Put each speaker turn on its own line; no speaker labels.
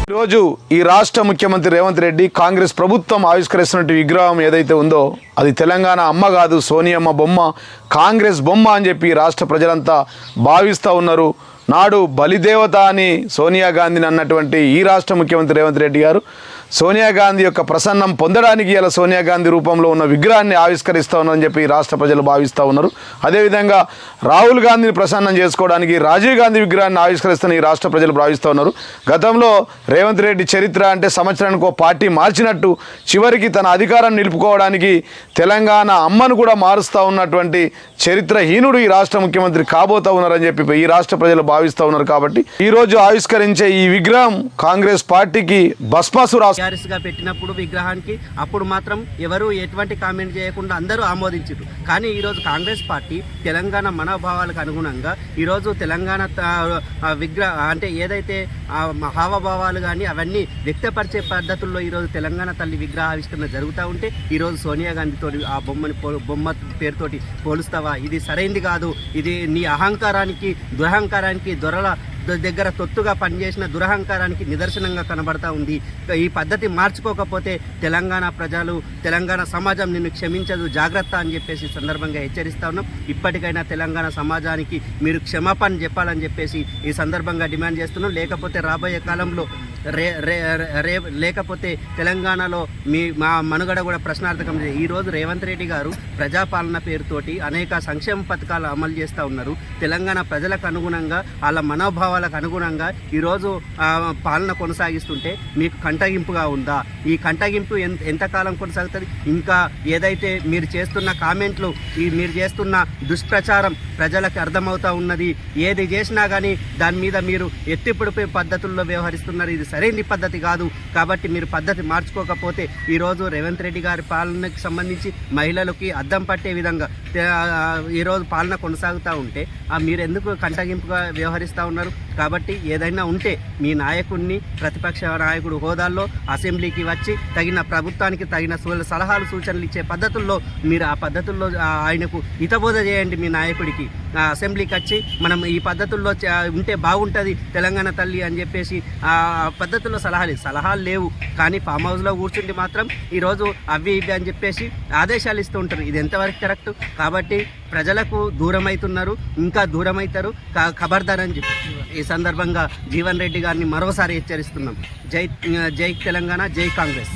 ఈరోజు ఈ రాష్ట్ర ముఖ్యమంత్రి రేవంత్ రెడ్డి కాంగ్రెస్ ప్రభుత్వం ఆవిష్కరిస్తున్న విగ్రహం ఏదైతే ఉందో అది తెలంగాణ అమ్మ కాదు, సోనియమ్మ బొమ్మ, కాంగ్రెస్ బొమ్మ అని చెప్పి రాష్ట్ర ప్రజలంతా భావిస్తూ ఉన్నారు. నాడు బలిదేవత అని సోనియా గాంధీని అన్నటువంటి ఈ రాష్ట్ర ముఖ్యమంత్రి రేవంత్ రెడ్డి గారు సోనియా గాంధీ యొక్క ప్రసన్నం పొందడానికి ఇలా సోనియా గాంధీ రూపంలో ఉన్న విగ్రహాన్ని ఆవిష్కరిస్తూ ఉన్నారని చెప్పి రాష్ట్ర ప్రజలు భావిస్తూ ఉన్నారు. అదేవిధంగా రాహుల్ గాంధీని ప్రసన్నం చేసుకోవడానికి రాజీవ్ గాంధీ విగ్రహాన్ని ఆవిష్కరిస్తున్న ఈ రాష్ట్ర ప్రజలు భావిస్తూ ఉన్నారు. గతంలో రేవంత్ రెడ్డి చరిత్ర అంటే సంవత్సరానికి ఒక పార్టీ మార్చినట్టు చివరికి తన అధికారాన్ని నిలుపుకోవడానికి తెలంగాణ అమ్మను కూడా మారుస్తూ ఉన్నటువంటి చరిత్రహీనుడు ఈ రాష్ట్ర ముఖ్యమంత్రి కాబోతూ ఉన్నారని చెప్పి ఈ రాష్ట్ర ప్రజలు భావిస్తూ ఉన్నారు. కాబట్టి ఈరోజు ఆవిష్కరించే ఈ విగ్రహం కాంగ్రెస్ పార్టీకి భస్మాసుర
గా పెట్టినప్పుడు విగ్రహానికి అప్పుడు మాత్రం ఎవరు ఎటువంటి కామెంట్ చేయకుండా అందరూ ఆమోదించారు. కానీ ఈరోజు కాంగ్రెస్ పార్టీ తెలంగాణ మనోభావాలకు అనుగుణంగా ఈరోజు తెలంగాణ అంటే ఏదైతే హావభావాలు కానీ అవన్నీ వ్యక్తపరిచే పద్ధతుల్లో ఈరోజు తెలంగాణ తల్లి విగ్రహ ఆవిష్కరణ జరుగుతూ ఉంటే ఈరోజు సోనియా గాంధీతో ఆ బొమ్మ పేరుతోటి పోలుస్తావా? ఇది సరైంది కాదు. ఇది నీ అహంకారానికి దురహంకారానికి దొరల దగ్గర తొత్తుగా పనిచేసిన దురహంకారానికి నిదర్శనంగా కనబడతా ఉంది. ఈ పద్ధతి మార్చుకోకపోతే తెలంగాణ ప్రజలు, తెలంగాణ సమాజం నిన్ను క్షమించదు, జాగ్రత్త అని చెప్పేసి సందర్భంగా హెచ్చరిస్తా ఉన్నాం. ఇప్పటికైనా తెలంగాణ సమాజానికి మీరు క్షమాపణ చెప్పాలని చెప్పేసి ఈ సందర్భంగా డిమాండ్ చేస్తున్నాం. లేకపోతే రాబోయే కాలంలో లేకపోతే తెలంగాణలో మా మనుగడ కూడా ప్రశ్నార్థకం. ఈరోజు రేవంత్ రెడ్డి గారు ప్రజాపాలన పేరుతోటి అనేక సంక్షేమ పథకాలు అమలు చేస్తూ ఉన్నారు. తెలంగాణ ప్రజలకు అనుగుణంగా వాళ్ళ మనోభావాలకు అనుగుణంగా ఈరోజు పాలన కొనసాగిస్తుంటే మీకు కంటగింపుగా ఉందా? ఈ కంటగింపు ఎంతకాలం కొనసాగుతుంది? ఇంకా ఏదైతే మీరు చేస్తున్న కామెంట్లు, మీరు చేస్తున్న దుష్ప్రచారం ప్రజలకు అర్థమవుతూ ఉన్నది. ఏది చేసినా కానీ దాని మీద మీరు ఎత్తిపడిపోయే పద్ధతుల్లో వ్యవహరిస్తున్నారు. ఇది సరైన పద్ధతి కాదు. కాబట్టి మీరు పద్ధతి మార్చుకోకపోతే ఈరోజు రేవంత్ రెడ్డి గారి పాలనకు సంబంధించి మహిళలకి అద్దం పట్టే విధంగా ఈరోజు పాలన కొనసాగుతూ ఉంటే మీరు ఎందుకు కంటగింపుగా వ్యవహరిస్తూ ఉన్నారు? కాబట్టి ఏదైనా ఉంటే మీ నాయకుడిని ప్రతిపక్ష నాయకుడు హోదాల్లో అసెంబ్లీకి వచ్చి ప్రభుత్వానికి తగిన సలహాలు సూచనలు ఇచ్చే పద్ధతుల్లో మీరు ఆ పద్ధతుల్లో ఆయనకు హితబోధ చేయండి. మీ నాయకుడికి అసెంబ్లీకి వచ్చి మనం ఈ పద్ధతుల్లో ఉంటే బాగుంటుంది తెలంగాణ తల్లి అని చెప్పేసి ఆ పద్ధతుల్లో సలహాలు లేవు. కానీ ఫామ్ హౌస్లో కూర్చుండి మాత్రం ఈరోజు అవి ఇవి అని చెప్పేసి ఆదేశాలు ఇస్తూ ఉంటారు. ఇది ఎంతవరకు కరెక్ట్? కాబట్టి ప్రజలకు దూరం అవుతున్నారు, ఇంకా దూరం అవుతారు. ఖబర్దార్ అని చెప్పి ఈ సందర్భంగా జీవన్ రెడ్డి గారిని మరోసారి హెచ్చరిస్తున్నాం. జై తెలంగాణ, జై కాంగ్రెస్.